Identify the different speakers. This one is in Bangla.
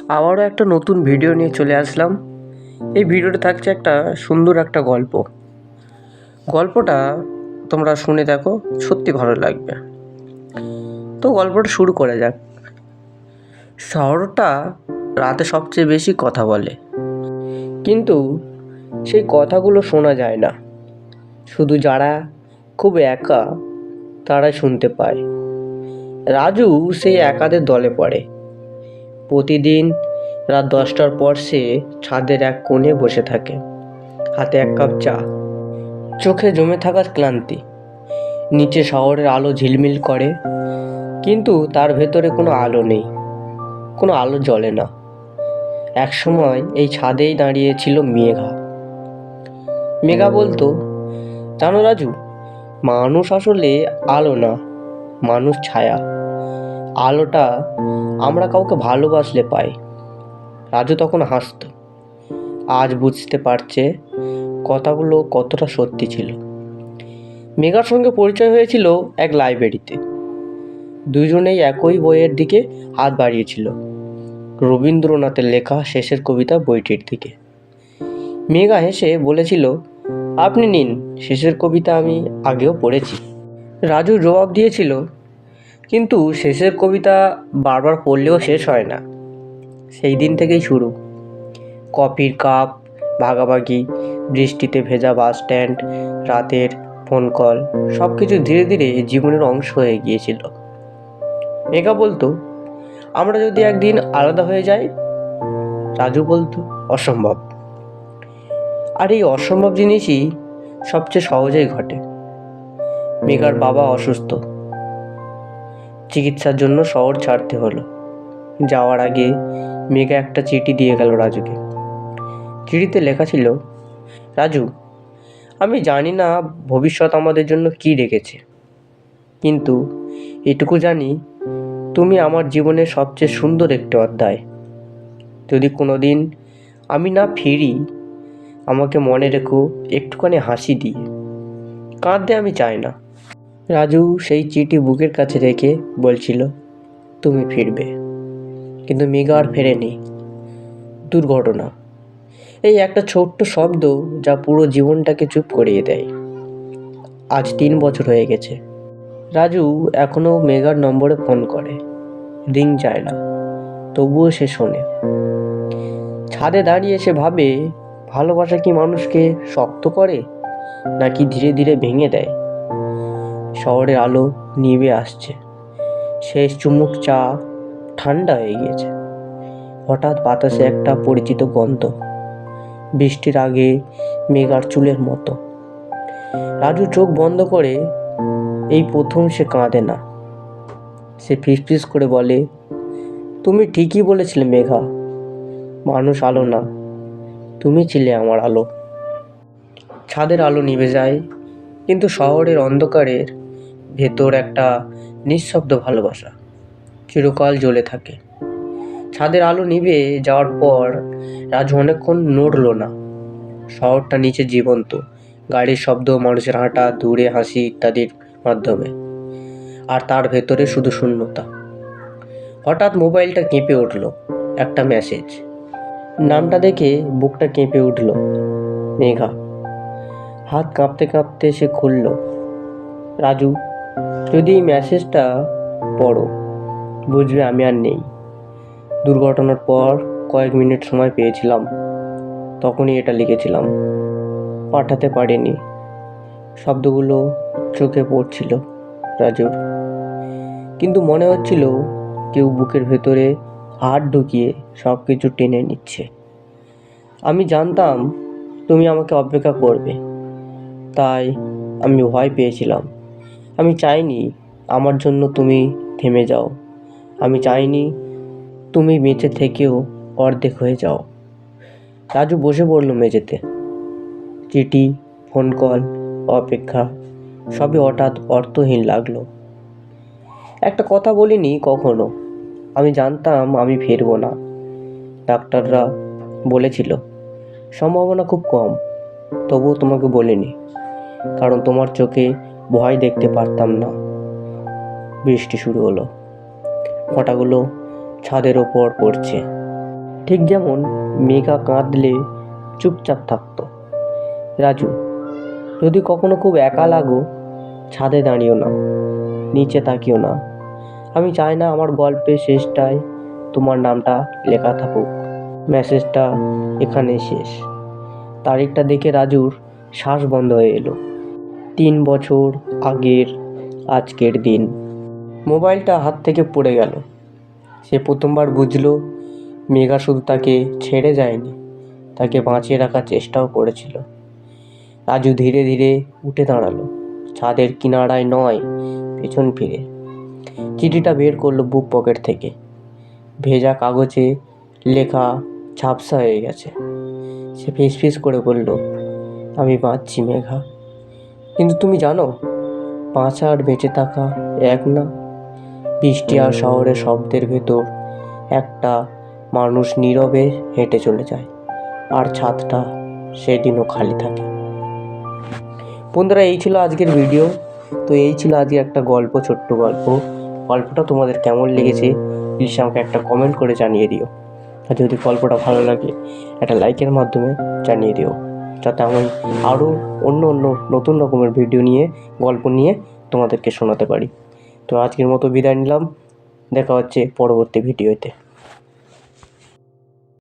Speaker 1: আবারও একটা নতুন ভিডিও নিয়ে চলে আসলাম। এই ভিডিওটা থাকছে একটা সুন্দর একটা গল্পটা তোমরা শুনে দেখো, সত্যি ভালো লাগবে। তো গল্পটা শুরু করা যাক। শহরটা রাতে সবচেয়ে বেশি কথা বলে, কিন্তু সেই কথাগুলো শোনা যায় না। শুধু যারা খুব একা তারাই শুনতে পায়। রাজু সেই একাদের দলে পড়ে। প্রতিদিন রাত 10টার পর সে ছাদের এক কোণে বসে থাকে, হাতে এক কাপ চা, চোখে জমে থাকা ক্লান্তি। নিচে শহরের আলো ঝিলমিল করে, কিন্তু তার ভেতরে কোনো আলো নেই, কোনো আলো জ্বলে না। এক সময় এই ছাদেই দাঁড়িয়েছিল মেঘা। মেঘা বলতো, জানো রাজু, মানুষ আসলে আলো না, মানুষ ছায়া। আলোটা আমরা কাউকে ভালোবাসলে পাই। রাজু তখন হাসতো। আজ বুঝতে পারছে কথাগুলো কতটা সত্যি ছিল। মেঘার সঙ্গে পরিচয় হয়েছিল এক লাইব্রেরিতে। দুজনেই একই বইয়ের দিকে হাত বাড়িয়েছিল, রবীন্দ্রনাথের লেখা শেষের কবিতা বইটির দিকে। মেঘা হেসে বলেছিল, আপনি নিন, শেষের কবিতা আমি আগেও পড়েছি। রাজু জবাব দিয়েছিল, কিন্তু শেষের কবিতা বারবার পড়লেও শেষ হয় না। সেই দিন থেকেই শুরু। কফির কাপ ভাগাভাগি, বৃষ্টিতে ভেজা বাস স্ট্যান্ড, রাতের ফোন কল, সব কিছু ধীরে ধীরে জীবনের অংশ হয়ে গিয়েছিল। মেঘা বলতো, আমরা যদি একদিন আলাদা হয়ে যাই। রাজু বলতো, অসম্ভব। আর এই অসম্ভব জিনিসই সবচেয়ে সহজেই ঘটে। মেঘার বাবা অসুস্থ, চিকিৎসার জন্য শহর ছাড়তে হলো। যাওয়ার আগে মেঘা একটা চিঠি দিয়ে গেল রাজুকে। চিঠিতে লেখা ছিল, রাজু, আমি জানি না ভবিষ্যৎ আমাদের জন্য কী রেখেছে, কিন্তু এটুকু জানি তুমি আমার জীবনের সবচেয়ে সুন্দর একটি অধ্যায়। যদি কোনোদিন আমি না ফিরি, আমাকে মনে রেখো একটুখানি হাসি দিয়ে। কাঁদতে আমি চাই না। রাজু সেই চিঠি বুকের কাছে রেখে বলছিল, তুমি ফিরবে। কিন্তু মেঘা আর ফেরেনি। দুর্ঘটনা, এই একটা ছোট্ট শব্দ যা পুরো জীবনটাকে চুপ করিয়ে দেয়। আজ 3 বছর হয়ে গেছে। রাজু এখনও মেঘার নম্বরে ফোন করে, রিং যায় না, তবুও সে শোনে। ছাদে দাঁড়িয়ে সে ভাবে, ভালোবাসা কি মানুষকে শক্ত করে, নাকি ধীরে ধীরে ভেঙে দেয়। শহরের আলো নিভে আসছে, শেষ চুমুক চা ঠান্ডা হয়ে গিয়েছে। হঠাৎ বাতাসে একটা পরিচিত গন্ধ, বৃষ্টির আগে মেঘার চুলের মতো। রাজু চোখ বন্ধ করে। এই প্রথম সে কাঁদে না। সে ফিসফিস করে বলে, তুমি ঠিকই বলেছিলে মেঘা, মানুষ আলো না, তুমি ছিলে আমার আলো। ছাদের আলো নিভে যায়, কিন্তু শহরের অন্ধকারের ভেতর একটা নিঃশব্দ ভালোবাসা চিরকাল জ্বলে থাকে। ছাদের আলো নিভে যাওয়ার পর রাজু অনেকক্ষণ নড়ল না। শহরটা নিচে জীবন্ত, গাড়ির শব্দ, মানুষের হাঁটা, দূরে হাসি ইত্যাদির মাধ্যমে। আর তার ভেতরে শুধু শূন্যতা। হঠাৎ মোবাইলটা কেঁপে উঠল, একটা মেসেজ। নামটা দেখে বুকটা কেঁপে উঠল, মেঘা। হাত কাঁপতে কাঁপতে সে খুলল। রাজু, যদি এই মেসেজটা পড়ো, বুঝবে আমি আর নেই। দুর্ঘটনার পর কয়েক মিনিট সময় পেয়েছিলাম, তখনই এটা লিখেছিলাম। পাঠাতে পারিনি। শব্দগুলো চোখে পড়ছিল রাজুর, কিন্তু মনে হচ্ছিল কেউ বুকের ভেতরে হাত ঢুকিয়ে সব কিছু টেনে নিচ্ছে। আমি জানতাম তুমি আমাকে অপেক্ষা করবে, তাই আমি ভয় পেয়েছিলাম। আমি চাইনি আমার জন্য তুমি থেমে যাও। আমি চাইনি তুমি বেঁচে থেকেও অর্ধেক হয়ে যাও। রাজু বসে পড়ল মেঝেতে। চিঠি, ফোন কল, অপেক্ষা, সবই হঠাৎ অর্থহীন লাগলো। একটা কথা বলিনি কখনো, আমি জানতাম আমি ফিরবো না। ডাক্তাররা বলেছিল সম্ভাবনা খুব কম, তবুও তোমাকে বলিনি, কারণ তোমার চোখে ভয় দেখতে পারতাম না। বৃষ্টি শুরু হলো, ফোঁটাগুলো ছাদের ওপর পড়ছে। ঠিক যেমন মেঘা কাঁদলে চুপচাপ থাকতো। রাজু, যদি কখনো খুব একা লাগো, ছাদে দাঁড়িও না, নিচে তাকিও না। আমি চাই না আমার গল্পের শেষটায় তোমার নামটা লেখা থাকুক। মেসেজটা এখানেই শেষ। তারিখটা দেখে রাজুর শ্বাস বন্ধ হয়ে এলো। 3 বছর আগের আজকের দিন। মোবাইলটা হাত থেকে পড়ে গেল। সে প্রথমবার বুঝলো মেঘা শুধু তাকে ছেড়ে যায়নি, তাকে বাঁচিয়ে রাখার চেষ্টাও করেছিল। রাজু ধীরে ধীরে উঠে দাঁড়ালো, ছাদের কিনারায় নয়, পেছন ফিরে। চিঠিটা বের করলো বুক পকেট থেকে। ভেজা কাগজে লেখা ঝাপসা হয়ে গেছে। সে ফিসফিস করে বলল, আমি বাঁচছি মেঘা, কিন্তু তুমি জানো বাঁচা আর বেঁচে থাকা এক না। বৃষ্টি আর শহরের শব্দের ভেতর একটা মানুষ নীরবে হেঁটে চলে যায়, আর ছাদটা সেদিনও খালি থাকে। বন্ধুরা, এই ছিল আজকের ভিডিও। তো এই ছিল আজকে একটা গল্প, ছোট্ট গল্প। গল্পটা তোমাদের কেমন লেগেছে প্লিজ আমাকে একটা কমেন্ট করে জানিয়ে দিও। আর যদি গল্পটা ভালো লাগে একটা লাইকের মাধ্যমে জানিয়ে দিও, যাতে আমি আরও অন্য নতুন রকমের ভিডিও নিয়ে, গল্প নিয়ে তোমাদেরকে শোনাতে পারি। তো আজকের মতো বিদায় নিলাম, দেখা হচ্ছে পরবর্তী ভিডিওতে।